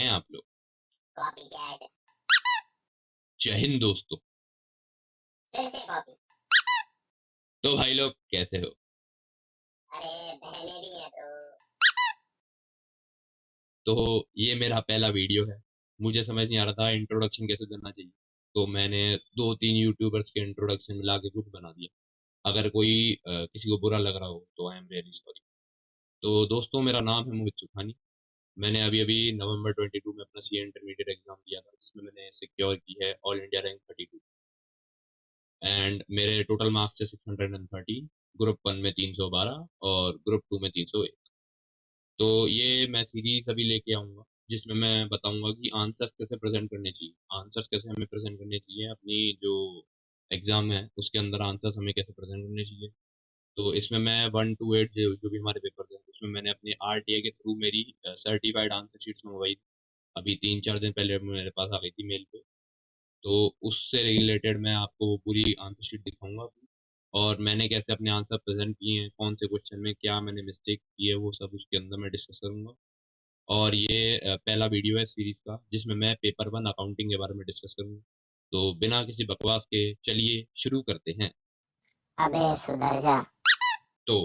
हैं आप लोग? Copy cat. जय हिंद दोस्तों। फिर से कॉपी। तो भाई लोग कैसे हो? अरे बहने भी है तो। तो ये मेरा पहला वीडियो है। मुझे समझ नहीं आ रहा था इंट्रोडक्शन कैसे देना चाहिए, तो मैंने दो तीन यूट्यूबर्स के इंट्रोडक्शन मिला के कुछ बना दिया। अगर कोई किसी को बुरा लग रहा हो तो आई एम रियली सॉरी। तो दोस्तों, मेरा नाम है मोहित सुखानी। मैंने अभी अभी नवंबर 22 में अपना सी इंटरमीडिएट एग्जाम दिया था, जिसमें मैंने सिक्योर की है ऑल इंडिया रैंक 32। एंड मेरे टोटल मार्क्स थे 630। ग्रुप 1 में 312 और ग्रुप 2 में 301। तो ये मैं सीरीज अभी लेके आऊंगा, जिसमें मैं बताऊंगा कि आंसर्स कैसे प्रेजेंट करने चाहिए, आंसर्स कैसे हमें प्रेजेंट करने चाहिए, अपनी जो एग्जाम है उसके अंदर आंसर्स हमें कैसे प्रेजेंट करने चाहिए। तो इसमें मैं 1 to 8 जो भी हमारे पेपर हैं उसमें मैंने अपने आरटीए के थ्रू मेरी सर्टिफाइड आंसर शीट्स मंगवाई। अभी 3-4 दिन पहले मेरे पास आ गई थी मेल पे। तो उससे रिलेटेड मैं आपको वो पूरी आंसर शीट दिखाऊंगा। और मैंने कैसे अपने आंसर प्रेजेंट किए हैं, कौन से क्वेश्चन में क्या मैंने मिस्टेक की है, वो सब उसके अंदर मैं डिस्कस करूंगा। और ये पहला वीडियो है सीरीज का, जिसमें मैं पेपर 1 अकाउंटिंग के बारे में डिस्कस करूंगा। तो बिना किसी बकवास के चलिए शुरू करते हैं। अबे सुधर जा। तो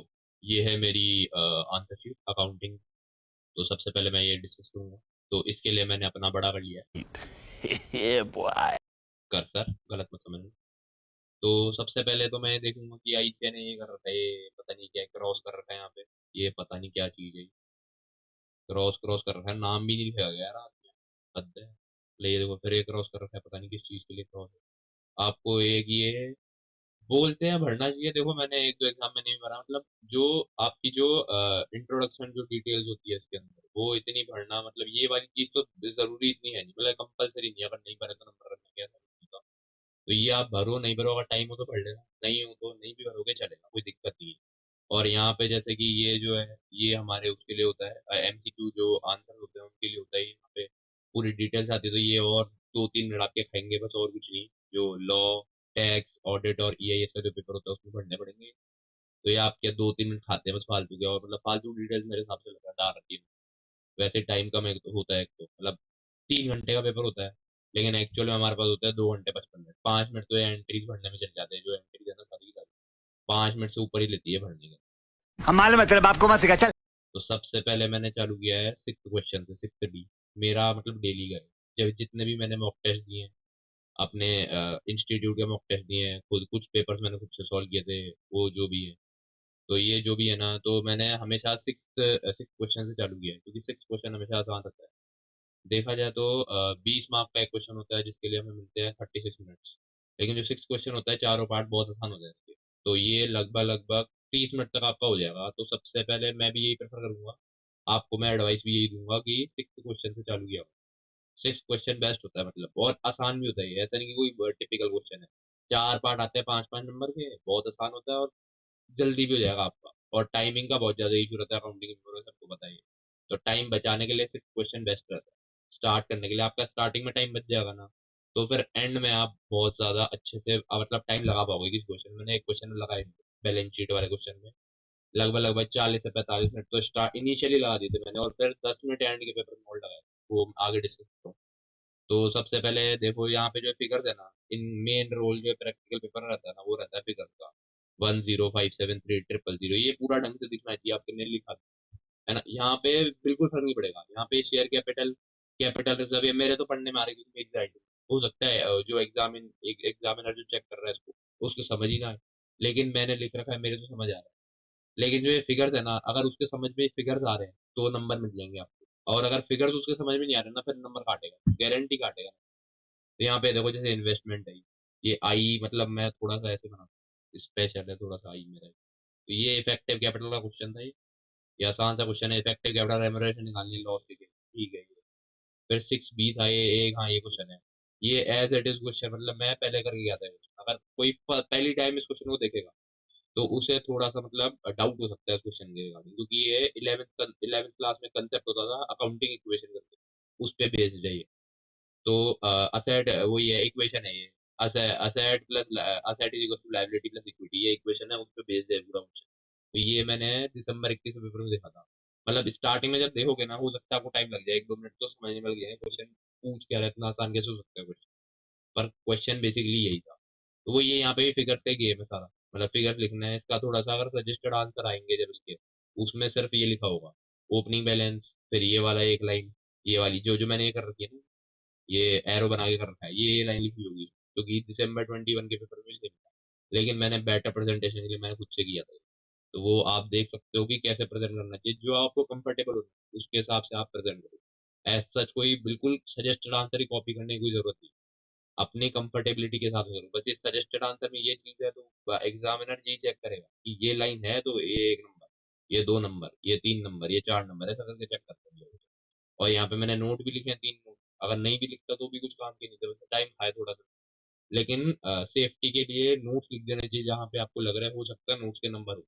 ये है मेरी आंसर शीट अकाउंटिंग। तो सबसे पहले मैं ये डिस्कस करूंगा। तो इसके लिए मैंने अपना बड़ा कर लिया है Yeah, boy. कर्सर, गलत मत समझना। तो सबसे पहले तो मैं देखूंगा कि आईसीए ने ये कर रखा है, ये पता नहीं क्या क्रॉस कर रखा है यहाँ पे। ये पता नहीं क्या चीज है, क्रॉस क्रॉस कर रखा है, नाम भी नहीं लिखा गया यार आगे। हद है। ले ये देखो, फिर ये क्रॉस कर रखा है, पता नहीं किस चीज के लिए क्रॉस है। आपको एक ये बोलते हैं भरना चाहिए। देखो मैंने एक दो एग्जाम में नहीं भरा, मतलब जो आपकी जो इंट्रोडक्शन जो डिटेल्स होती है इसके अंदर, वो इतनी भरना, मतलब ये वाली चीज तो जरूरी इतनी है नहीं, मतलब कंपलसरी नहीं है। अगर नहीं भरे तो नंबर रखना क्या है। तो ये आप भरो, नहीं भरो, अगर टाइम हो तो भर लेना, नहीं हो तो नहीं भी भरोगे चलेगा, कोई दिक्कत नहीं है। और यहाँ पे जैसे कि ये जो है ये हमारे उसके लिए होता है, एमसीक्यू जो आंसर होते हैं उनके लिए होता है। यहाँ पे पूरी डिटेल्स आती है, तो ये और 2-3 मिनट आपके खाएंगे बस, और कुछ नहीं। जो लॉ, टैक्स, ऑडिट और ईआईएस का जो पेपर होता है उसमें पढ़ने पड़ेंगे। तो ये आपके 2-3 मिनट खाते हैं बस फालतू के, और मतलब फालतू डिटेल्स मेरे हिसाब से लगा डाल रखी है। वैसे टाइम कम एक तो होता है, एक तो मतलब 3 घंटे का पेपर होता है, लेकिन एक्चुअल में हमारे पास होता है 2 घंटे 55 मिनट। 5 मिनट तो एंट्रीज भरने में चल जाते हैं, जो एंट्रीज है ना सारी की सारी 5 मिनट से ऊपर ही लेती है भरने के। हम मालूम है तेरे बाप को मत सिखा चल। तो सबसे पहले मैंने चालू किया है 6 क्वेश्चन से, 6 डी। मेरा मतलब डेली का है। जब जितने भी मैंने मॉक टेस्ट दिए हैं अपने इंस्टीट्यूट के, मॉक टेस्ट दिए हैं खुद, कुछ पेपर्स मैंने खुद से सॉल्व किए थे, वो जो भी है। तो ये जो भी है ना, तो मैंने हमेशा सिक्स सिक्स क्वेश्चन से चालू किया है, क्योंकि 6 क्वेश्चन हमेशा आसान रहता है। देखा जाए तो 20 मार्क का एक क्वेश्चन होता है, जिसके लिए हमें मिलते हैं 36 मिनट्स। लेकिन जो 6 क्वेश्चन होता है, चारों पार्ट बहुत आसान होता है इसके। तो ये लगभग लगभग 30 मिनट तक आपका हो जाएगा। तो सबसे पहले मैं भी यही प्रेफर करूंगा, आपको मैं एडवाइस भी यही दूंगा कि 6 क्वेश्चन से चालू किया। 6 क्वेश्चन बेस्ट होता है, मतलब बहुत आसान भी होता है ये, ऐसा नहीं कि कोई टिपिकल क्वेश्चन है। 4 पार्ट आते हैं 5-5 नंबर के, बहुत आसान होता है और जल्दी भी हो जाएगा आपका। और टाइमिंग का बहुत ज्यादा इशू रहता है अकाउंटिंग में, सबको बताइए। तो टाइम बचाने के लिए 6 क्वेश्चन बेस्ट रहता है। स्टार्ट करने के लिए आपका स्टार्टिंग में टाइम बच जाएगा ना, तो फिर एंड में आप बहुत ज्यादा अच्छे से मतलब टाइम लगा पाओगे किस क्वेश्चन में। मैंने एक क्वेश्चन में लगाए, बैलेंस शीट वाले क्वेश्चन में लगभग लगभग 40 से 45 मिनट तो स्टार्ट इनिशियली लगा दिए थे मैंने, और फिर 10 मिनट एंड के पेपर में और लगाए। वो आगे डिस्कस करूँ। तो सबसे पहले देखो यहाँ पे जो फिगर्स है ना, इन मेन रोल जो प्रैक्टिकल पेपर रहता है ना, वो रहता है फिगर्स का। 1057300, ये पूरा ढंग से दिखना चाहिए आपके, नहीं लिखा है ना। यहाँ पे बिल्कुल फर्क नहीं पड़ेगा। यहाँ पे शेयर कैपिटल, कैपिटल रिजर्व, ये मेरे तो पढ़ने में आ रही है क्योंकि एग्जैक्ट हो सकता है जो एग्जामिनर जो चेक कर रहा है इसको, उसको समझ ही ना आए। लेकिन मैंने लिख रखा है, मेरे तो समझ आ रहा है। लेकिन जो ये फिगर्स है ना, अगर उसके समझ में फिगर्स आ रहे हैं तो नंबर मिल जाएंगे आपको, और अगर फिगर्स उसके समझ में नहीं आ रहे ना, फिर नंबर काटेगा, गारंटी काटेगा। तो यहाँ पे देखो जैसे इन्वेस्टमेंट है, ये आई, मतलब मैं थोड़ा सा ऐसे बना, स्पेशल है थोड़ा सा आई मेरा। तो ये इफेक्टिव कैपिटल का क्वेश्चन था ये आसान सा क्वेश्चन है। इफेक्टिव कैपिटल रेम्युनरेशन निकालनी, लॉस के ठीक है ये। फिर 6 बी था ये एक, हाँ ये क्वेश्चन है। ये एज इट इज क्वेश्चन, मतलब मैं पहले करके गया था ये question। अगर कोई पहली टाइम इस क्वेश्चन को देखेगा तो उसे थोड़ा सा मतलब डाउट हो सकता है क्वेश्चन के रिगार्डिंग, क्योंकि ये 11th क्लास में कंसेप्ट होता था अकाउंटिंग इक्वेशन करके, उस पे बेस्ड है ये। तो असेट वही है, इक्वेशन है ये। Asset plus asset is equal to liability plus equity, ये इक्वेशन है, उस पे बेस्ड है पूरा क्वेश्चन। तो ये मैंने दिसंबर 21 पेपर में देखा था। मतलब स्टार्टिंग में जब देखोगे ना, हो सकता है आपको टाइम लग जाए, 1-2 मिनट तो समझने में लग जाएगा क्वेश्चन पूछ क्या रहा है, इतना आसान कैसे हो सकता है क्वेश्चन। पर क्वेश्चन बेसिकली यही था। तो वो ये यहाँ पे फिगर्स का गेम है सारा, मतलब फिगर्स लिखना है इसका थोड़ा सा, अगर सजेस्टेड आंसर आएंगे जब इसके, उसमें सिर्फ ये लिखा होगा ओपनिंग बैलेंस, फिर ये वाला एक लाइन, ये वाली जो जो मैंने ये कर रखी है ना, ये एरो बना के कर रखा है, ये लाइन लिखी होगी, क्योंकि December 21 के पेपर में सेम था। लेकिन मैंने बेटर प्रेजेंटेशन के लिए मैंने खुद से किया था। तो वो आप देख सकते हो कि कैसे प्रेजेंट करना चाहिए, जो आपको कंफर्टेबल हो उसके हिसाब से आप प्रेजेंट करो। एज सच कोई बिल्कुल सजेस्टेड आंसर ही कॉपी करने की कोई जरूरत नहीं, अपनी कंफर्टेबिलिटी के हिसाब से करो। बस इस सजेस्टेड आंसर में ये चीज है तो एग्जामिनर ये चेक करेगा कि ये लाइन है तो ये 1 नंबर, ये 2 नंबर, ये 3 नंबर, ये 4 नंबर, ऐसा करके चेक करते हैं। और यहाँ पे मैंने नोट भी लिखे हैं 3 नोट, अगर नहीं भी लिखता तो भी कुछ काम की नहीं थे, टाइम खाए थोड़ा सा। लेकिन सेफ्टी के लिए नोट्स लिख देने चाहिए, जहाँ पे आपको लग रहा है हो सकता है नोट्स के नंबर हो।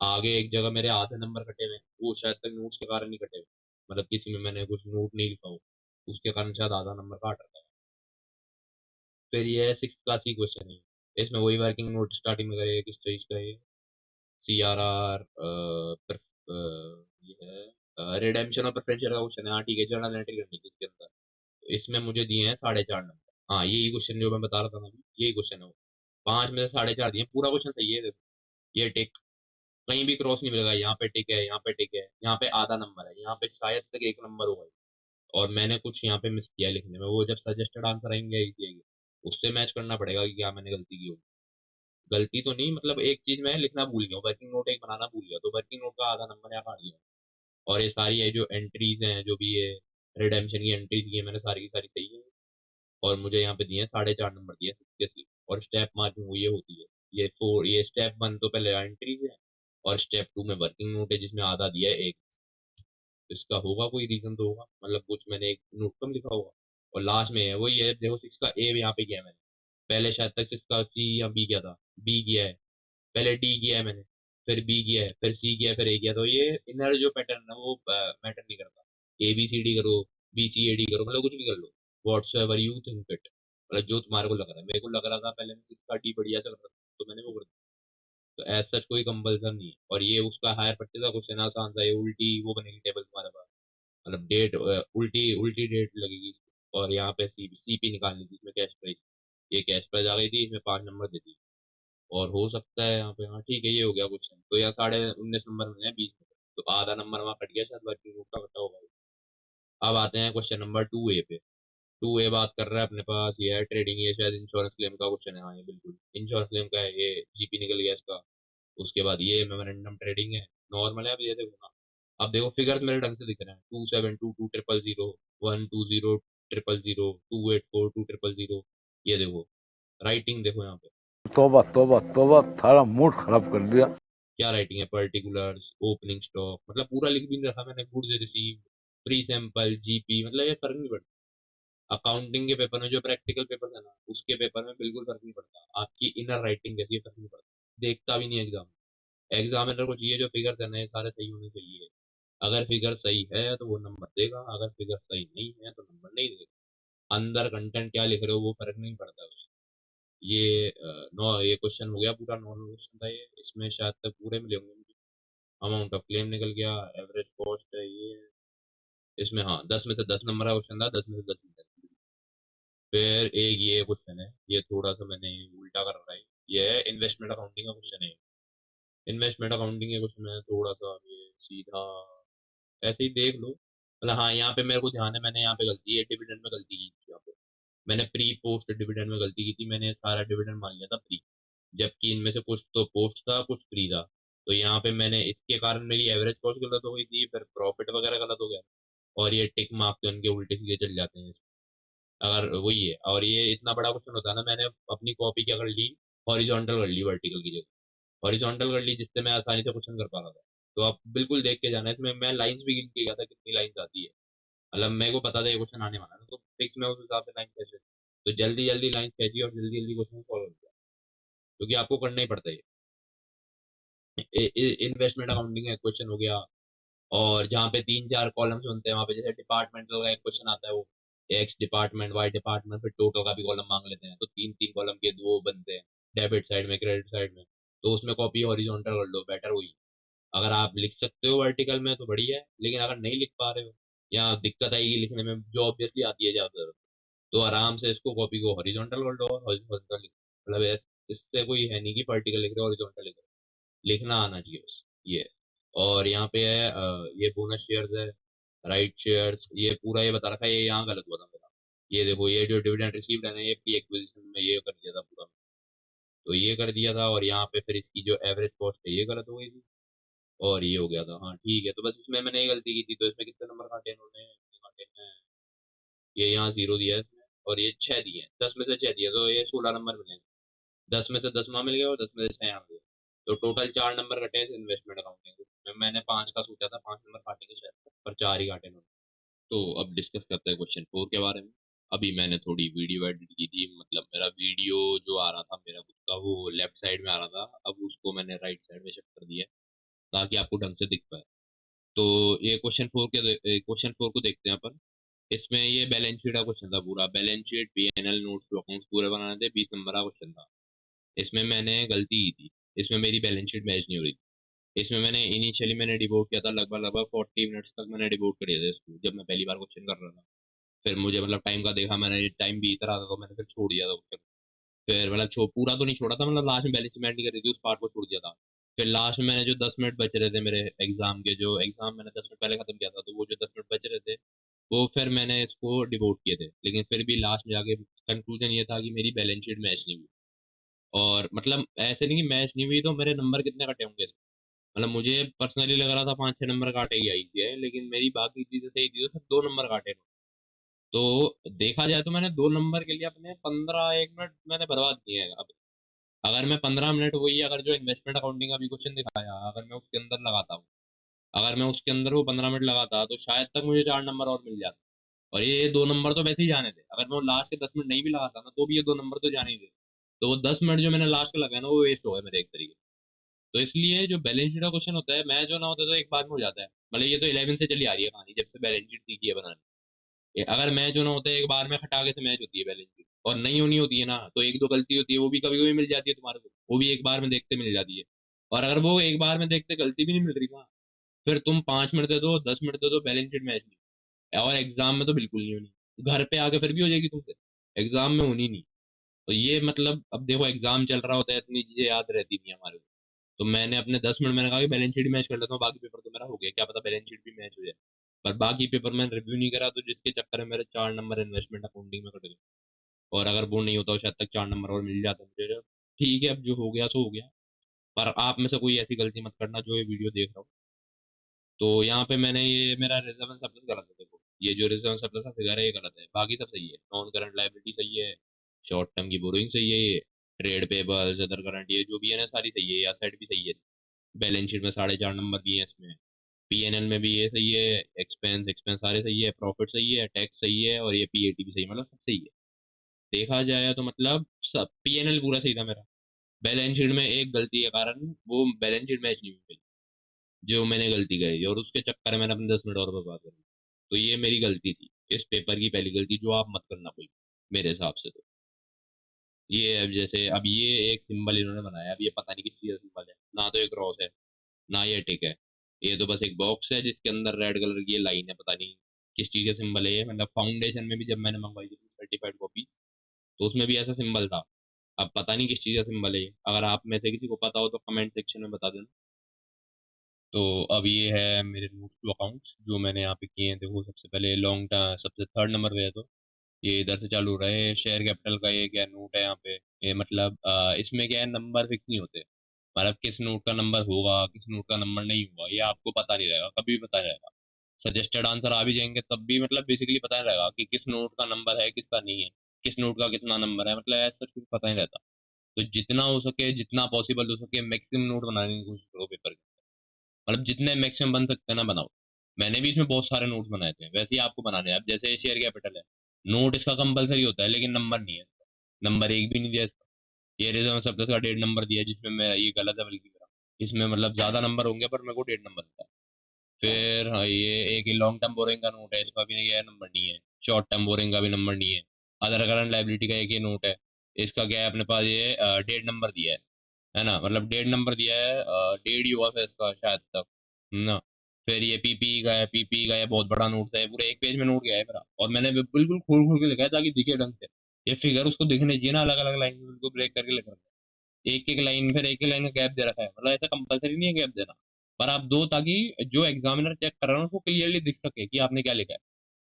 आगे एक जगह मेरे आधे नंबर कटे हुए हैं, वो शायद तक नोट्स के कारण नहीं कटे हुए, मतलब किसी में मैंने कुछ नोट नहीं लिखा हो, उसके कारण शायद आधा नंबर काट रखा है। फिर ये 6th क्लास की क्वेश्चन है, इसमें वही वर्किंग नोट स्टार्टिंग में करेगा, किस चीज का है, CRR, ये है रिडेम्पशन और प्रेफरेंशियल का क्वेश्चन है। हाँ ठीक है, जर्नल एंट्री करनी है इसके अंदर। तो इसमें मुझे दिए हैं 4.5 नंबर। हाँ यही क्वेश्चन जो मैं बता रहा था ना अभी, यही क्वेश्चन है वो। 5 में से 4.5 दिए, पूरा क्वेश्चन सही है देखो। ये टिक, कहीं भी क्रॉस नहीं मिलेगा, यहाँ पे टिक है, यहाँ पे टिक है, यहाँ पे आधा नंबर है, यहाँ पे शायद तक 1 नंबर होगा। और मैंने कुछ यहाँ पे मिस किया है लिखने में, वो जब सजेस्टेड आंसर आएंगे इजी आएंगे, उससे मैच करना पड़ेगा कि क्या मैंने गलती की होगी। गलती तो नहीं, मतलब एक चीज मैं लिखना भूल गया, वर्किंग नोट एक बनाना भूल गया, तो वर्किंग नोट का आधा नंबर यहाँ काट दिया। और ये सारी है जो एंट्रीज हैं, जो भी ये रिडेम्पशन की एंट्री दी है मैंने, सारी की सारी सही है। और मुझे यहाँ पे दिए हैं 4.5 नंबर दिए सिक्सटी। और स्टेप मार्किंग वो ये होती है, ये स्टेप 1 तो पहले एंट्रीज है, और स्टेप 2 में वर्किंग नोट है जिसमें आधा दिया है एक। तो इसका होगा कोई रीजन तो होगा, मतलब कुछ मैंने एक नोट कम लिखा होगा। और लास्ट में है वही है, देखो 6 का ए यहाँ पे किया है मैंने, पहले शायद तक 6 का सी या बी किया था, बी किया है, पहले डी किया है मैंने, फिर बी किया है, फिर सी किया है, फिर ए किया। तो ये इनर जो पैटर्न है वो मैटर नहीं करता, ABCD करो, BCAD करो, मतलब कुछ भी कर लो, whatsoever you think it, मतलब जो तुम्हारे को लग रहा है। मेरे को लग रहा था पहले मैं 6 का डी बढ़िया से कर रहा था, तो मैंने वो कर दिया। तो एज सच कोई कंपल्सन नहीं है। और ये उसका हायर पट्टे का क्वेश्चन आसान था, ये उल्टी वो बनेगी टेबल तुम्हारे पास, मतलब डेट उल्टी उल्टी डेट लगेगी। और यहाँ पे CP निकालनी थी, इसमें कैश प्राइस, ये कैश प्राइस आ गई थी, इसमें 5 नंबर दे दी। और हो सकता है यहाँ पे, हाँ ठीक है ये हो गया क्वेश्चन, तो यहाँ 19.5 नंबर मिले हैं 20 में। तो आधा नंबर वहाँ कट गया, शायद वर्किंग नोट का कटा होगा। अब आते हैं क्वेश्चन नंबर 2A पे। 2A बात कर रहा है अपने पास, ये है ट्रेडिंग, ये शायद इंश्योरेंस क्लेम का क्वेश्चन है। हाँ ये बिल्कुल इंश्योरेंस क्लेम का है, ये GP निकल गया इसका। उसके बाद ये मेमोरेंडम ट्रेडिंग है, नॉर्मल है। अब ये देखो ना, अब देखो फिगर्स मेरे ढंग से दिख रहे हैं, 2722 000 120 000 284 2000, ये देखो राइटिंग देखो यहाँ पे, तौबा तौबा तौबा, थारा मूड खराब कर दिया। क्या राइटिंग है, पर्टिकुलर्स, ओपनिंग स्टॉक, मतलब पूरा लिख भी नहीं रखा मैंने, goods receive, pre sample, GP, मतलब ये फर्क नहीं पड़ता। अकाउंटिंग के पेपर में जो प्रैक्टिकल पेपर है ना, उसके पेपर में बिल्कुल फर्क नहीं पड़ता, आपकी इनर राइटिंग कैसी है फर्क नहीं पड़ता, देखता भी नहीं एग्जाम। एग्जामिनर को चाहिए जो फिगर करना है सारे सही होने चाहिए। अगर फिगर सही है तो वो नंबर देगा, अगर फिगर सही नहीं है तो नंबर नहीं देगा। अंदर कंटेंट क्या लिख रहे हो वो फर्क नहीं पड़ता उससे। ये नौ ये क्वेश्चन हो गया पूरा, नॉर्मल क्वेश्चन था ये, इसमें शायद तक पूरे मिले होंगे मुझे। अमाउंट ऑफ क्लेम निकल गया, एवरेज कॉस्ट है ये, इसमें हाँ 10 में से 10 नंबर का क्वेश्चन था, 10 में से 10 नंबर। फिर एक ये क्वेश्चन है, ये थोड़ा सा मैंने उल्टा कर रखा है, ये है इन्वेस्टमेंट अकाउंटिंग का क्वेश्चन है। इन्वेस्टमेंट अकाउंटिंग के क्वेश्चन है, थोड़ा सा ये सीधा ऐसे ही देख लो। मतलब हाँ यहाँ पे मेरे को ध्यान है, मैंने यहाँ पे गलती है, डिविडेंड में गलती की थी यहाँ पे, मैंने प्री पोस्ट डिविडेंड में गलती की थी, मैंने सारा डिविडेंड मान लिया था प्री, जबकि इनमें से कुछ तो पोस्ट था कुछ प्री था। तो यहाँ पे मैंने इसके कारण मेरी एवरेज कॉस्ट गलत हो गई थी, फिर प्रॉफिट वगैरह गलत हो गया। और ये टिक मार्क तो इनके उल्टे सीधे चल जाते हैं अगर वही है। और ये इतना बड़ा क्वेश्चन होता है ना, मैंने अपनी कॉपी क्या कर ली, हॉरिजॉन्टल कर ली वर्टिकल की जगह, हॉरिजॉन्टल कर ली, जिससे मैं आसानी से क्वेश्चन कर पा रहा था। तो आप बिल्कुल देख के जाना, इसमें मैं लाइंस भी गिन के गया था कितनी लाइंस आती है, मतलब मेरे को पता था ये क्वेश्चन आने वाला है, तो फिक्स में उस हिसाब से लाइन खींचे, तो जल्दी जल्दी लाइन खींची और जल्दी जल्दी क्वेश्चन सॉल्व किया, क्योंकि आपको करना ही पड़ता है ये। इन्वेस्टमेंट अकाउंटिंग का क्वेश्चन हो गया, और जहाँ पे 3-4 कॉलम्स होते हैं वहाँ पे, जैसे डिपार्टमेंटल का एक क्वेश्चन आता है, वो एक्स डिपार्टमेंट, वाई डिपार्टमेंट, फिर टोटल का भी कॉलम मांग लेते हैं, तो 3-3 कॉलम के दो बनते हैं, डेबिट साइड में क्रेडिट साइड में। तो उसमें कॉपी हॉरिजॉन्टल कर लो, बेटर हुई। अगर आप लिख सकते हो वर्टिकल में तो बढ़िया है, लेकिन अगर नहीं लिख पा रहे हो या दिक्कत आएगी लिखने में जो ऑब्वियसली आती है ज़्यादातर, तो आराम से इसको कॉपी को हॉरिजॉन्टल कर दो और हॉरिजॉन्टल लिख, मतलब इससे कोई है नहीं कि वर्टिकल लिख रहे हो हॉरिजॉन्टल लिख रहे हो, लिखना आना चाहिए बस ये है। और यहाँ पे है ये बोनस शेयर्स है, राइट शेयर्स, ये पूरा ये बता रखा है, ये यहाँ गलत हुआ था मेरा। ये देखो ये जो डिविडेंड रिसीव्ड है ना, ये प्री एक्विजिशन में ये कर दिया था पूरा, तो ये कर दिया था, और यहाँ पे फिर इसकी जो एवरेज कॉस्ट है ये गलत हो गई थी, और ये हो गया था। हाँ ठीक है, तो बस इसमें मैंने ये गलती की थी, तो इसमें कितने नंबर काटे इन्होंने, ये काटे हैं, ये यहाँ 0 दिया है इसमें, और ये 6 दिए हैं, 10 में से 6 दिए, तो ये 16 नंबर मिले हैं। 10 में से 10 वहाँ मिल गया और 10 में से 6 यहाँ मिल गया, तो टोटल 4 नंबर कटे हैं इस इन्वेस्टमेंट अकाउंटिंग में। मैंने 5 का सोचा था, 5 नंबर काटेंगे शायद, पर 4 ही काटे इन्होंने। तो अब डिस्कस करते हैं क्वेश्चन 4 के बारे में। अभी मैंने थोड़ी वीडियो एडिट की थी, मतलब मेरा वीडियो जो आ रहा था मेरा खुद का, वो लेफ्ट साइड में आ रहा था, अब उसको मैंने राइट साइड में शिफ्ट कर दिया है ताकि आपको ढंग से दिख पाए। तो ये क्वेश्चन 4 को देखते हैं अपन। इसमें ये बैलेंस शीट का क्वेश्चन था पूरा, balance sheet PNL notes accounts पूरे बनाने थे, 20 नंबर का क्वेश्चन था। इसमें मैंने गलती की थी, इसमें मेरी बैलेंस शीट मैच नहीं हो रही थी। इसमें मैंने डिवोट किया था, लगभग लगभग 40 मिनट्स तक मैंने डिवोट कर दिया था इसको, जब मैं पहली बार क्वेश्चन कर रहा था। फिर मुझे मतलब टाइम का देखा मैंने, टाइम बीत रहा था, तो मैंने फिर छोड़ दिया था क्वेश्चन। फिर मतलब पूरा तो नहीं छोड़ा था, मतलब लास्ट में बैलेंस शीट नहीं कर रही थी, उस पार्ट को छोड़ दिया था। फिर लास्ट में मैंने जो 10 मिनट बच रहे थे मेरे एग्जाम के, जो एग्जाम मैंने 10 मिनट पहले खत्म किया था, तो वो जो 10 मिनट बच रहे थे वो फिर मैंने इसको डिवोट किए थे। लेकिन फिर भी लास्ट में जाके कंक्लूजन ये था कि मेरी बैलेंस शीट मैच नहीं हुई। और मतलब ऐसे नहीं कि मैच नहीं हुई तो मेरे नंबर कितने कटे होंगे इसमें। मतलब मुझे पर्सनली लग रहा था 5-6 नंबर काटे ही आई थी, लेकिन मेरी बाकी चीजें सही थी, तो सिर्फ 2 नंबर काटे। तो देखा जाए तो मैंने 2 नंबर के लिए अपने 15-1 मिनट मैंने बर्बाद किए हैं। अब अगर मैं 15 मिनट, वही अगर जो इन्वेस्टमेंट अकाउंटिंग का भी क्वेश्चन दिखाया, अगर मैं उसके अंदर लगाता हूँ, अगर मैं उसके अंदर वो 15 मिनट लगाता तो शायद तक मुझे 4 नंबर और मिल जाते। और ये 2 नंबर तो वैसे ही जाने थे, अगर मैं वो लास्ट के 10 मिनट नहीं भी लगाता ना, तो भी ये 2 नंबर तो जाने ही थे। तो वो 10 मिनट जो मैंने लास्ट के लगाए ना, वो वेस्ट हो गए मेरे एक तरीके से। तो इसलिए जो बैलेंस शीट का क्वेश्चन होता है, मैच जो ना होता है तो एक बार में हो जाता है। मतलब ये तो 11 से चली आ रही है कहानी, जब से बैलेंस शीट सीखी है बनानी। अगर मैच होना होता है एक बार में खटाके से मैच होती है बैलेंस शीट, और नहीं होनी होती है ना, तो एक दो गलती होती है, वो भी कभी कभी मिल जाती है तुम्हारे को, वो भी एक बार में देखते मिल जाती है। और अगर वो एक बार में देखते गलती भी नहीं मिल रही ना, फिर तुम 5 मिनट दे दो, 10 मिनट दे दो, बैलेंस शीट मैच नहीं। और एग्जाम में तो बिल्कुल नहीं होनी, घर पे आके फिर भी हो जाएगी तुमसे, एग्जाम में होनी नहीं। तो ये मतलब अब देखो एग्जाम चल रहा होता है, इतनी चीजें याद रहती नहीं हमारे को। तो मैंने अपने 10 मिनट मैंने कहा कि बैलेंस शीट मैच कर लेता हूँ, बाकी पेपर तो मेरा हो गया, क्या पता बैलेंस शीट भी मैच हो जाए। पर बाकी पेपर मैंने रिव्यू नहीं करा, तो जिसके चक्कर में मेरे 4 नंबर इन्वेस्टमेंट अकाउंटिंग में कट गए। और अगर वो नहीं होता तो शायद तक 4 नंबर और मिल जाते मुझे। ठीक है, अब जो हो गया सो हो गया। पर आप में से कोई ऐसी गलती मत करना जो ये वीडियो देख रहा हो। तो यहाँ पे मैंने ये मेरा रिजर्व एंड सरप्लस गलत है, देखो ये जो रिजर्व एंड सरप्लस का फिगर है ये गलत है, बाकी सब सही है। नॉन करंट लायबिलिटी सही है, शॉर्ट टर्म की बोरोइंग सही है, ये ट्रेड पेबल्स अदर करंट ये जो भी है ना सारी सही है, या सेट भी सही है। बैलेंस शीट में 4.5 नंबर दिए हैं इसमें, पीएनएल में भी ये सही है, एक्सपेंस एक्सपेंस सारे सही है, प्रॉफिट सही है, टैक्स सही है, और ये पीएटी भी सही है, मतलब सब सही है। देखा जाए तो मतलब सब पीएनएल पूरा सही था मेरा। बैलेंस शीट में एक गलती के कारण वो बैलेंस शीट मैच नहीं हुई, जो मैंने गलती करी थी, और उसके चक्कर में मैंने अपने 10 मिनट और बर्बाद कर दी। तो ये मेरी गलती थी, इस पेपर की पहली गलती, जो आप मत करना कोई, मेरे हिसाब से तो। ये अब जैसे अब ये एक सिंबल इन्होंने बनाया, अब ये पता नहीं किस चीज़ का सिंबल है, ना तो एक क्रॉस है ना ये टिक है। ये तो बस एक बॉक्स है जिसके अंदर रेड कलर की ये लाइन है, पता नहीं किस चीज़ का सिंबल है ये। मतलब फाउंडेशन में भी जब मैंने मंगवाई थी सर्टिफाइड कॉपी, तो उसमें भी ऐसा सिंबल था। अब पता नहीं किस चीज़ का सिंबल है ये, अगर आप में से किसी को पता हो तो कमेंट सेक्शन में बता देना। तो अब ये है मेरे नोट टू अकाउंट्स जो मैंने यहाँ पे किए हैं। देखो सबसे पहले लॉन्ग टर्म, सबसे थर्ड नंबर पे है, तो ये इधर से चालू हो रहा है। शेयर कैपिटल का ये क्या नोट है यहाँ पे, ये मतलब इसमें क्या है, नंबर फिक्स नहीं होते। मतलब किस नोट का नंबर होगा किस नोट का नंबर नहीं होगा, ये आपको पता नहीं रहेगा, कभी भी पता नहीं रहेगा। सजेस्टेड आंसर आ भी जाएंगे तब भी मतलब बेसिकली पता नहीं रहेगा कि किस नोट का नंबर है किसका नहीं है, किस नोट का कितना नंबर है, मतलब ऐसा कुछ पता नहीं रहता। तो जितना हो सके, जितना पॉसिबल हो सके, मैक्सिमम नोट बनाने की कोशिश करो पेपर के। मतलब जितने मैक्सिमम बन सकते हैं ना बनाओ। मैंने भी इसमें बहुत सारे नोट्स बनाए थे, वैसे ही आपको बनाने हैं। अब जैसे शेयर कैपिटल है, नोट इसका कंपलसरी होता है, लेकिन नंबर नहीं है, नंबर एक भी नहीं दिया इसका। ये रिजर्व सरप्लस का 1.5 नंबर दिया है, जिसमें मैं ये गलत है बल्कि मेरा, इसमें मतलब ज्यादा नंबर होंगे पर मेरे को 1.5 नंबर देता है। फिर हाँ, ये एक लॉन्ग टर्म बोरिंग का नोट है, इसका भी नहीं, नंबर नहीं है। शॉर्ट टर्म बोरिंग का भी नंबर नहीं है। अदर करंट लाइबिलिटी का एक ये नोट है, इसका क्या है अपने पास, ये 1.5 नंबर दिया है। है ना, मतलब डेढ़ नंबर दिया है, डेढ़ ही हुआ फिर इसका शायद तक ना। फिर ये पीपी का है, पीपी का है, बहुत बड़ा नोट था, पूरे एक पेज में नोट गया है मेरा, और मैंने बिल्कुल खोल खोल के लिखा है ताकि दिखे ढंग से। ये फिगर उसको दिखने चाहिए ना, अलग अलग लाइन में बिल्कुल ब्रेक करके लिख रखा है, एक एक लाइन, फिर एक एक लाइन का गैप दे रखा है, मतलब ऐसा कंपलसरी नहीं है गैप देना, पर आप दो ताकि जो एग्जामिनर चेक कर रहा है ना, उसको क्लियरली दिख सके कि आपने क्या लिखा है,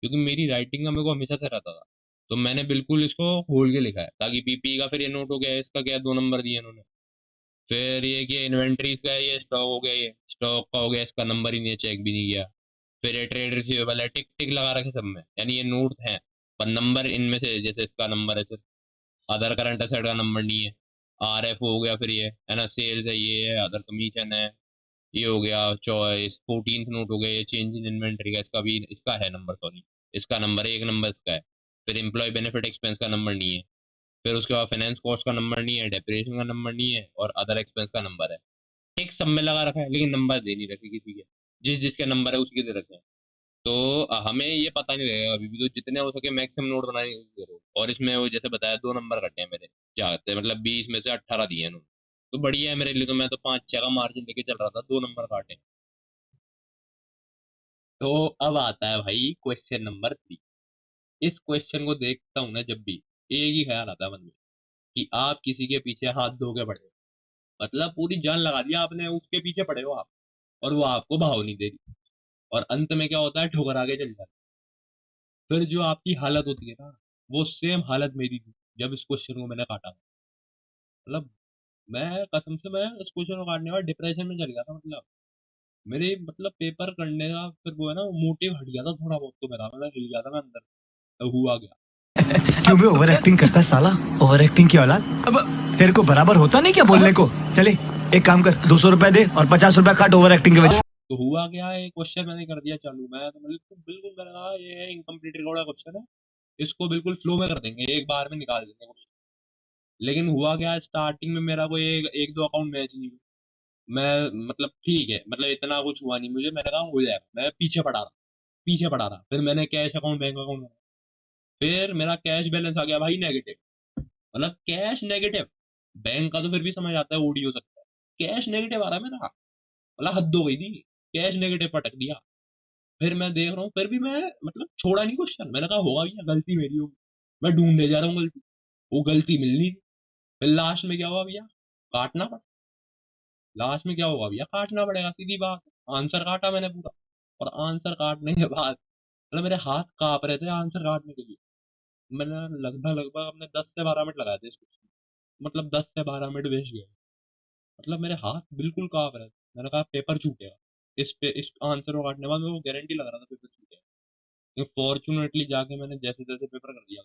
क्योंकि मेरी राइटिंग का मेरे को हमेशा से रहता था। तो मैंने बिल्कुल इसको खोल के लिखा है ताकि पीपी का फिर ये नोट हो गया है, इसका क्या है, 2 नंबर दिए इन्होंने। फिर ये कि इन्वेंट्रीज का है, ये स्टॉक हो गया, ये स्टॉक का हो गया, इसका नंबर ही नहीं है, चेक भी नहीं किया। फिर ये ट्रेड रिसीवेबल है, टिक टिक लगा रखे सब में, यानी ये नोट है, पर नंबर इनमें से जैसे इसका नंबर है सिर्फ, अदर करंट असेट का नंबर नहीं है। आर एफ हो गया, फिर ये है ना, सेल्स है, ये है, अदर कमीशन है, ये हो गया चॉइस 14th नोट हो गया, ये चेंज इन इन्वेंट्री का, इसका भी इसका है नंबर, सॉरी, इसका नंबर है, एक नंबर इसका है। फिर एम्प्लॉय बेनिफिट एक्सपेंस का नंबर नहीं है। फिर उसके बाद फाइनेंस कॉस्ट का नंबर नहीं है, डेप्रिसिएशन का नंबर नहीं है, और अदर एक्सपेंस का नंबर है। एक सब में लगा रखा है, लेकिन नंबर दे नहीं रखे किसी के, जिस जिसके नंबर है उसके दे रखे हैं। तो हमें ये पता नहीं लगेगा अभी भी, तो जितने हो सके मैक्सिमम नोट बनाने की कोशिश करो। और इसमें वो जैसे बताया 2 नंबर कटे हैं मेरे, चाहते मतलब 20 में से 18 दिए हैं उन्होंने, तो बढ़िया है मेरे लिए, तो मैं तो 5-6 का मार्जिन लेके चल रहा था, 2 नंबर काटे। तो अब आता है भाई क्वेश्चन नंबर 3। इस क्वेश्चन को देखता हूँ ना जब भी, एक ही ख्याल आता है मन में, कि आप किसी के पीछे हाथ धो के पड़े हो, मतलब पूरी जान लगा दी आपने, उसके पीछे पड़े हो आप, और वो आपको भाव नहीं दे रही, और अंत में क्या होता है, ठोकर आगे चल जाता है। फिर जो आपकी हालत होती है ना, वो सेम हालत मेरी थी जब इस क्वेश्चन को मैंने काटा। मतलब मैं कसम से, मैं इस क्वेश्चन को काटने का डिप्रेशन में चल गया था, मतलब मेरे मतलब पेपर करने का फिर वो है ना, मोटिव हट गया था थोड़ा बहुत, तो मेरा मतलब हिल गया था मैं अंदर, तो हुआ गया। क्यों भी ओवर एक्टिंग करता है साला, ओवर एक्टिंग की औलाद। अब तेरे को बराबर होता नहीं क्या बोलने को। चले एक काम कर, 200 रुपए दे और 50 रुपए काट ओवर एक्टिंग के वजह। तो हुआ क्या, ये क्वेश्चन मैंने कर दिया चालू, मैं तो बिल्कुल बिल्कुल मैंने कहा ये इनकम्प्लीट रिकॉर्ड का क्वेश्चन है, इसको बिल्कुल फ्लो में कर देंगे, एक बार में निकाल देंगे क्वेश्चन। लेकिन हुआ क्या, स्टार्टिंग में मेरा कोई एक दो अकाउंट मैच नहीं हुआ। मैं मतलब ठीक है, मतलब इतना कुछ हुआ नहीं मुझे, मैंने कहा हो जाएगा, मैं पीछे पड़ा रहा। फिर मैंने कैश अकाउंट, बैंक अकाउंट, फिर मेरा कैश बैलेंस आ गया भाई नेगेटिव, मतलब कैश नेगेटिव। बैंक का तो फिर भी समझ आता है, ओडी हो सकता है, कैश नेगेटिव आ रहा है मेरा, मतलब हद हो गई थी, कैश नेगेटिव पटक दिया। फिर मैं देख रहा हूँ, फिर भी मैं मतलब छोड़ा नहीं क्वेश्चन, मैंने कहा होगा भैया, गलती मेरी होगी, मैं ढूंढने जा रहा हूँ गलती, वो गलती मिल नहीं रही। फिर लास्ट में क्या हुआ भैया, काटना पड़ा। लास्ट में क्या होगा भैया, काटना पड़ेगा, सीधी बात। आंसर काटा मैंने पूरा, और आंसर काटने के बाद मतलब मेरे हाथ कांप रहे थे आंसर काटने के लिए। मैंने लगभग लगभग अपने 10 से 12 मिनट लगाए थे इसको, मतलब 10 से 12 मिनट वेस्ट गए, मतलब मेरे हाथ बिल्कुल कांप रहे थे। मैंने कहा पेपर छूटेगा, इस आंसर को काटने के बाद मेरे को गारंटी लग रहा था पेपर छूटेगा। फॉर्चुनेटली जाके मैंने जैसे तैसे पेपर कर दिया।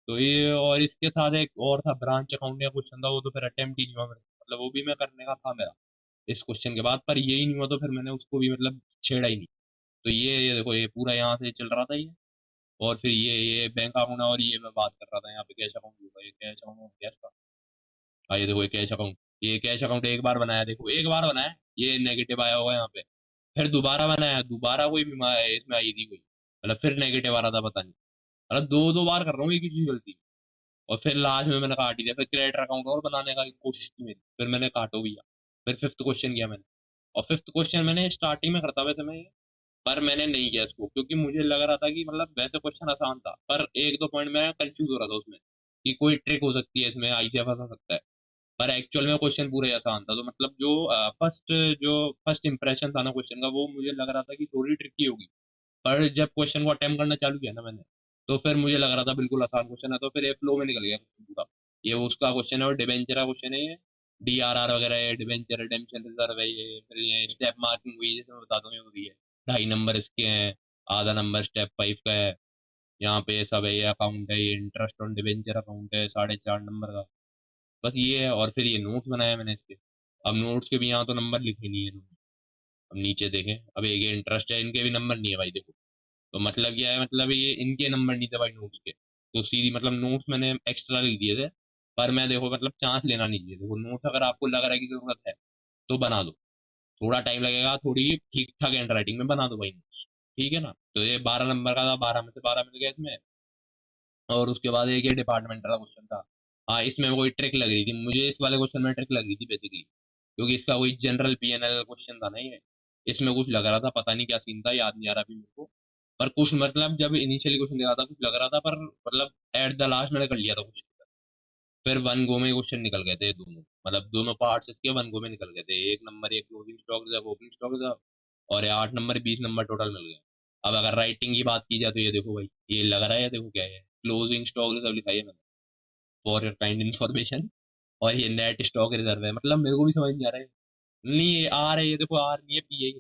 तो ये, और इसके साथ एक और था, ब्रांच अकाउंट का क्वेश्चन था, वो तो फिर अटेम्प्ट ही नहीं हुआ मेरा, मतलब वो भी मैं करने का था मेरा इस क्वेश्चन के बाद, पर यही नहीं हुआ, तो फिर मैंने उसको भी मतलब छेड़ा ही नहीं। तो ये देखो, ये पूरा यहाँ से चल रहा था ये, और फिर ये बैंक अकाउंट है, और ये मैं बात कर रहा था यहाँ पे कैश अकाउंट होगा, ये कैश अकाउंट कैश का। हाँ ये देखो, ये कैश अकाउंट, ये कैश अकाउंट एक बार बनाया, देखो एक बार बनाया, ये नेगेटिव आया होगा यहाँ पे। फिर दोबारा बनाया, दोबारा कोई इसमें आई थी कोई, मतलब फिर नेगेटिव आ रहा था, पता नहीं, मतलब दो दो बार कर रहा हूँ एक ही चीज गलती। और फिर लास्ट में मैंने काट ही दिया, फिर क्रेडिट अकाउंट और बनाने का कोशिश की मेरी, फिर मैंने काटो भैया। फिर फिफ्थ क्वेश्चन किया मैंने, और फिफ्थ क्वेश्चन मैंने स्टार्टिंग में करता वैसे मैं, पर मैंने नहीं किया इसको, क्योंकि मुझे लग रहा था कि मतलब वैसे क्वेश्चन आसान था, पर एक दो पॉइंट में कंफ्यूज हो रहा था उसमें, कि कोई ट्रिक हो सकती है इसमें, आईसीएफ फंसा सकता है। पर एक्चुअल में क्वेश्चन पूरा ही आसान था, तो मतलब जो फर्स्ट इंप्रेशन था ना क्वेश्चन का, वो मुझे लग रहा था कि थोड़ी ट्रिकी होगी। पर जब क्वेश्चन को अटेम्प्ट करना चालू किया ना मैंने, तो फिर मुझे लग रहा था बिल्कुल आसान क्वेश्चन है, तो फिर ये फ्लो में निकल गया क्वेश्चन पूरा। ये उसका क्वेश्चन है, और डिबेंचर का क्वेश्चन है ये, डीआरआर वगैरह है, डिबेंचर रिडेम्पशन रिजर्व है ये, फिर ये स्टेप मार्किंग हुई, जैसे मैं बता दूं, ये हो रही है, 2.5 नंबर इसके हैं, आधा नंबर स्टेप 5 का है। यहाँ पे ये सब है, ये अकाउंट है, ये इंटरेस्ट ऑन डिबेंचर अकाउंट है 4.5 नंबर का। बस ये है, और फिर ये नोट्स बनाया मैंने इसके। अब नोट्स के भी यहाँ तो नंबर लिखे नहीं है इन्होंने। अब नीचे देखें, अब एक इंटरेस्ट है, इनके भी नंबर नहीं है भाई, देखो। तो मतलब क्या है, मतलब ये इनके नंबर नहीं थे भाई नोट्स के, तो सीधी मतलब नोट्स मैंने एक्स्ट्रा लिख दिए थे। पर मैं देखो मतलब चांस लेना नहीं चाहिए, देखो नोट्स अगर आपको लग रहा है कि जरूरत है तो बना दो, थोड़ा टाइम लगेगा, थोड़ी ठीक ठाक हैंड राइटिंग में बना दो भाई notes, ठीक है ना। तो ये 12 नंबर का था, 12 में से 12 मिल गया इसमें। और उसके बाद एक ये डिपार्टमेंट का क्वेश्चन था, हाँ, इसमें कोई ट्रिक लग रही थी मुझे, इस वाले क्वेश्चन में ट्रिक लग रही थी बेसिकली, क्योंकि इसका कोई जनरल पीएनएल क्वेश्चन था ना ये। इसमें कुछ लग रहा था, पता नहीं क्या सीन था, याद नहीं आ रहा अभी मेरे को। पर कुछ मतलब जब इनिशियली क्वेश्चन दिया था कुछ लग रहा था, पर मतलब एट द लास्ट मैंने कर लिया था कुछ। फिर वन गो में क्वेश्चन निकल गए थे दोनों, मतलब दोनों पार्ट्स इसके वन गो में निकल गए थे। एक नंबर एक closing stock reserve, opening stock reserve, और ये 8 नंबर 20 नंबर टोटल मिल गए। अब अगर राइटिंग की बात की जाए तो ये देखो भाई, ये लग रहा है, ये देखो क्या है, क्लोजिंग स्टॉक रिजर्व लिखा है मैंने, फॉर योर काइंड इन्फॉर्मेशन। और ये नेट स्टॉक रिजर्व है, मतलब मेरे को भी समझ नहीं आ रहा है। नहीं, ये आर है, ये देखो आर नहीं है, पी है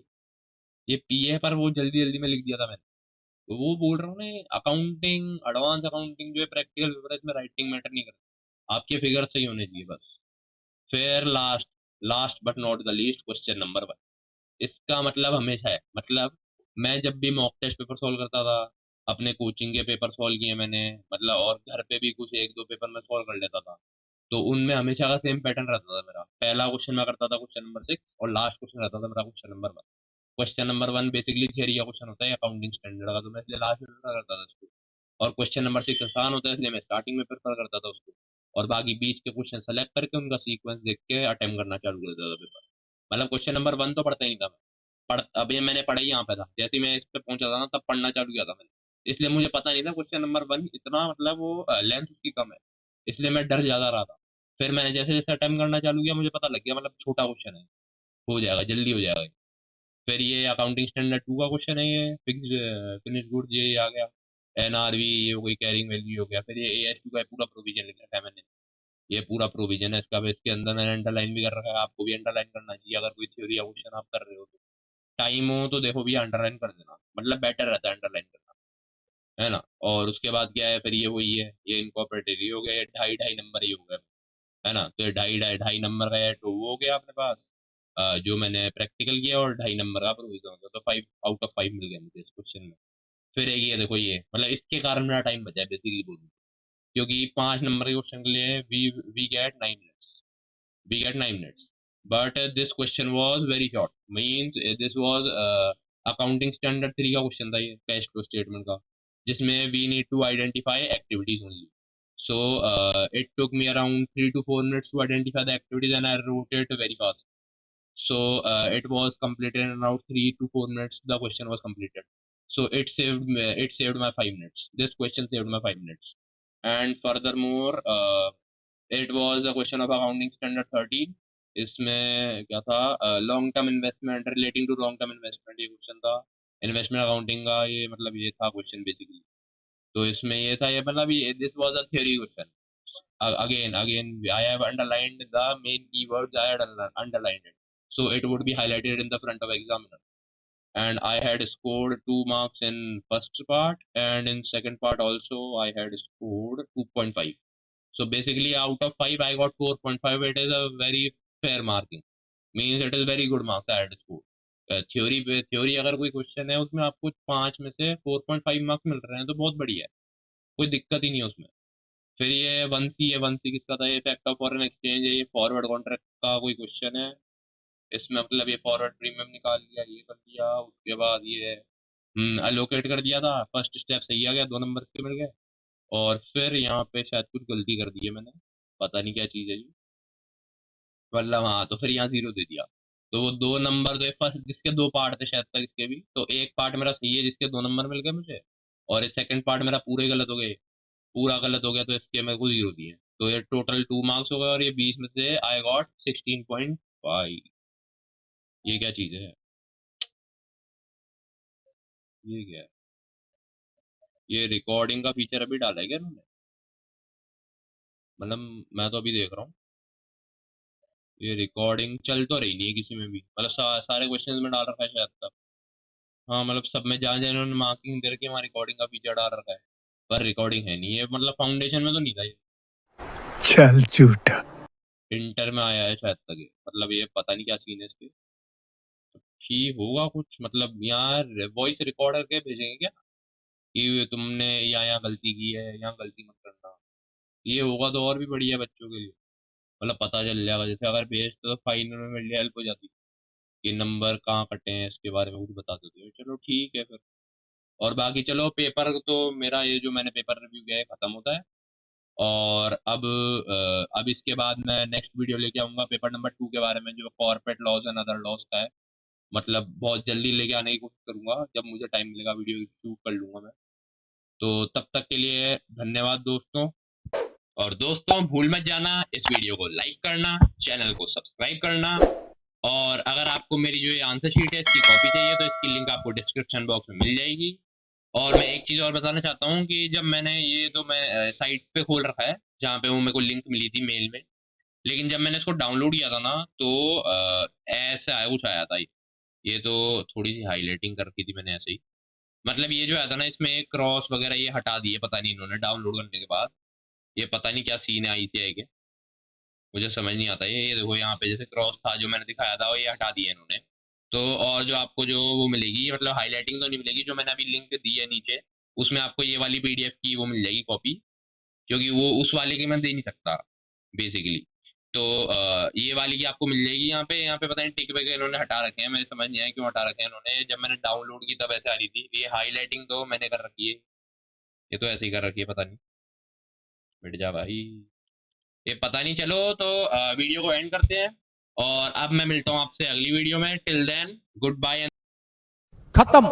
ये पी है, पर वो जल्दी जल्दी में लिख दिया था मैंने। तो वो बोल रहा हूँ ना, अकाउंटिंग, एडवांस अकाउंटिंग जो है प्रैक्टिकल पेपर है, इसमें राइटिंग मैटर नहीं करता, आपके फिगर सही होने चाहिए बस। फिर last, last but not the least, question number 1। इसका मतलब हमेशा है, मतलब मैं जब भी मॉक टेस्ट पेपर सॉल्व करता था, अपने कोचिंग के पेपर सॉल्व किए मैंने, मतलब और घर पे भी कुछ एक दो पेपर में सॉल्व कर लेता था, तो उनमें हमेशा का सेम पैटर्न रहता था मेरा। पहला क्वेश्चन मैं करता था क्वेश्चन नंबर 6, और लास्ट क्वेश्चन रहता था मेरा question number 1। Question number 1 basically theory का क्वेश्चन होता है अकाउंटिंग स्टैंडर्ड का, तो मैं इसलिए लास्ट में प्रेफर करता था उसको। और क्वेश्चन नंबर 6 आसान होता है, इसलिए मैं स्टार्टिंग में प्रेफर करता था उसको। और बाकी बीच के क्वेश्चन सेलेक्ट करके उनका सीक्वेंस देख के अटेम्प्ट करना चालू कर देता था पेपर। मतलब क्वेश्चन नंबर 1 तो पढ़ता ही नहीं था मैं। अब ये मैंने पढ़ा ही यहाँ पे था, जैसे ही मैं इस पे पहुंचा था ना, तब पढ़ना चालू किया था मैंने, इसलिए मुझे पता नहीं था क्वेश्चन नंबर 1 इतना, मतलब वो लेंथ उसकी कम है, इसलिए मैं डर ज्यादा रहा था। फिर मैंने जैसे जैसे अटेम्प्ट करना चालू किया, मुझे पता लग गया मतलब छोटा क्वेश्चन है, हो जाएगा, जल्दी हो जाएगा। फिर ये अकाउंटिंग स्टैंडर्ड 2 का क्वेश्चन है, ये फिक्स्ड फिनिश गुड्स ये आ गया, एनआरवी ये हो गई, कैरिंग वैल्यू हो गया। फिर ये एएस2 का पूरा प्रोविजन लिख रखा है मैंने, ये पूरा प्रोविजन है इसका, इसके अंदर मैंने अंडरलाइन भी कर रखा है, आपको भी अंडरलाइन करना चाहिए अगर कोई थ्योरी या क्वेश्चन आप कर रहे हो तो। टाइम हो तो देखो भैया अंडरलाइन कर देना, मतलब बेटर रहता है अंडरलाइन करना, है ना। और उसके बाद क्या है, फिर ये वही है, ये इनकॉर्पोरेटेड ये हो गया, ये ढाई ढाई नंबर ये हो गया, है ना। तो ये ढाई ढाई ढाई नंबर का है, तो वो हो गया अपने पास जो मैंने प्रैक्टिकल किया, और 2.5 नंबर का प्रोविजन होता, तो 5 आउट ऑफ 5 मिल गया मुझे इस क्वेश्चन में। फिर एक ये देखो, ये मतलब इसके कारण मेरा टाइम बचा है बेसिकली बोलूँ, क्योंकि 5 नंबर के क्वेश्चन के लिए we get 9 minutes, we get 9 minutes, but this question was very short, means this was accounting standard 3 का क्वेश्चन था ये, कैश फ्लो स्टेटमेंट का, जिसमें we need to identify activities only. So it took me around 3 to 4 minutes to identify the activities, and I wrote it very fast. So it was completed in around 3 to 4 minutes, the question was completed. So it saved my 5 minutes, this question saved my 5 minutes. And furthermore it was a question of accounting standard 13, इसमें क्या था, long term investment, relating to long term investment ये question था, investment accounting का ये, मतलब ये था क्वेश्चन बेसिकली। तो इसमें ये था, ये मतलब ये this was a theory question. Again I have underlined the main keywords, I had underlined it, so it would be highlighted in the front of examiner. And I had scored 2 marks in first part, and in second part also I had scored 2.5. So basically out of 5 I got 4.5. It is a very fair marking, means it is very good marks I had scored. Theory अगर कोई question है उसमें आपको 5 में से 4.5 marks मिल रहे हैं तो बहुत बढ़िया है, कोई दिक्कत ही नहीं है उसमें। फिर ये 1C है, 1C किसका था, ये इफेक्ट ऑफ फॉरेन एक्सचेंज है, ये फॉरवर्ड कॉन्ट्रैक्ट का कोई क्वेश्चन है। इसमें मतलब ये फॉरवर्ड प्रीमियम निकाल लिया, ये कर दिया, उसके बाद ये अलोकेट कर दिया था, फर्स्ट स्टेप सही आ गया, 2 नंबर इसके मिल गए। और फिर यहाँ पे शायद कुछ गलती कर दी है मैंने, पता नहीं क्या चीज़ है जी, मतलब हाँ, तो फिर यहाँ 0 दे दिया। तो वो 2 नंबर तो फर्स्ट, जिसके 2 पार्ट थे शायद तक इसके भी, तो एक पार्ट मेरा सही है जिसके 2 नंबर मिल गए मुझे, और सेकंड पार्ट मेरा पूरे गलत हो गए, पूरा गलत हो गया, तो इसके मेरे को 0 दिए। तो ये टोटल 2 मार्क्स हो गए, और ये 20 में से आई गॉट 16.5। ये क्या चीज़ है, ये क्या है, ये रिकॉर्डिंग का फीचर अभी डाला है क्या इन्होंने, मतलब मैं तो अभी देख रहा हूँ ये रिकॉर्डिंग चल तो रही नहीं है किसी में भी, मतलब सारे क्वेश्चंस में डाल रखा है शायद तक। हाँ, मतलब सब में जहाँ जहाँ इन्होंने मार्किंग दे रखी है, वहाँ रिकॉर्डिंग का फीचर डाल रखा है, पर रिकॉर्डिंग है नहीं ये, मतलब फाउंडेशन में तो नहीं था ये, चल झूठा। इंटर में आया है शायद तक ये, मतलब ये पता नहीं क्या सीन है इसके। ठीक होगा कुछ, मतलब यार वॉइस रिकॉर्ड करके भेजेंगे क्या, कि तुमने यहाँ यहाँ गलती की है, यहाँ गलती मत करना, ये होगा तो और भी बढ़िया बच्चों के लिए, मतलब पता चल जाएगा। जैसे अगर भेजते तो फाइनल में मेरे लिए हेल्प हो जाती, कि नंबर कहाँ कटे हैं इसके बारे में कुछ बता देते हो, चलो ठीक है फिर। और बाकी चलो पेपर तो मेरा ये जो मैंने पेपर रिव्यू किया है खत्म होता है, और अब इसके बाद मैं नेक्स्ट वीडियो लेके आऊंगा पेपर नंबर 2 के बारे में, जो corporate laws and other laws का है। मतलब बहुत जल्दी लेके आने की कोशिश करूंगा, जब मुझे टाइम मिलेगा वीडियो शूट कर लूंगा मैं। तो तब तक के लिए धन्यवाद दोस्तों। और दोस्तों भूल मत जाना इस वीडियो को लाइक करना, चैनल को सब्सक्राइब करना, और अगर आपको मेरी जो ये आंसर शीट है इसकी कॉपी चाहिए तो इसकी लिंक आपको डिस्क्रिप्शन बॉक्स में मिल जाएगी। और मैं एक चीज़ और बताना चाहता हूँ कि जब मैंने ये तो मैं साइट पे खोल रखा है जहाँ पे वो मेरे को लिंक मिली थी मेल में, लेकिन जब मैंने इसको डाउनलोड किया था ना तो ऐसा आया कुछ आया था। ये तो थोड़ी सी हाईलाइटिंग कर रखी थी मैंने ऐसे ही, मतलब ये जो आया था ना इसमें क्रॉस वगैरह ये हटा दिए, पता नहीं इन्होंने डाउनलोड करने के बाद, ये पता नहीं क्या सीन है आई सी आई के, मुझे समझ नहीं आता। ये देखो यहाँ पे जैसे क्रॉस था जो मैंने दिखाया था वो ये हटा दिया इन्होंने। तो और जो आपको जो वो मिलेगी, मतलब हाईलाइटिंग तो नहीं मिलेगी, जो मैंने अभी लिंक दी है नीचे उसमें आपको ये वाली पीडीएफ की वो मिल जाएगी कॉपी, क्योंकि वो उस वाले की मैं दे नहीं सकता बेसिकली। तो ये वाली की आपको मिल जाएगी यहाँ पे पता नहीं टिक वगैरह इन्होंने हटा रखे हैं, मेरे समझ नहीं आया क्यों हटा रखे हैं इन्होंने। जब मैंने डाउनलोड की तब ऐसे आ रही थी। ये हाईलाइटिंग तो मैंने कर रखी है, ये तो ऐसे ही कर रखी है, पता नहीं। मिट जा भाई, ये पता नहीं। चलो तो वीडियो को एंड करते हैं, और अब मैं मिलता हूँ आपसे अगली वीडियो में। Till then good bye. खत्म।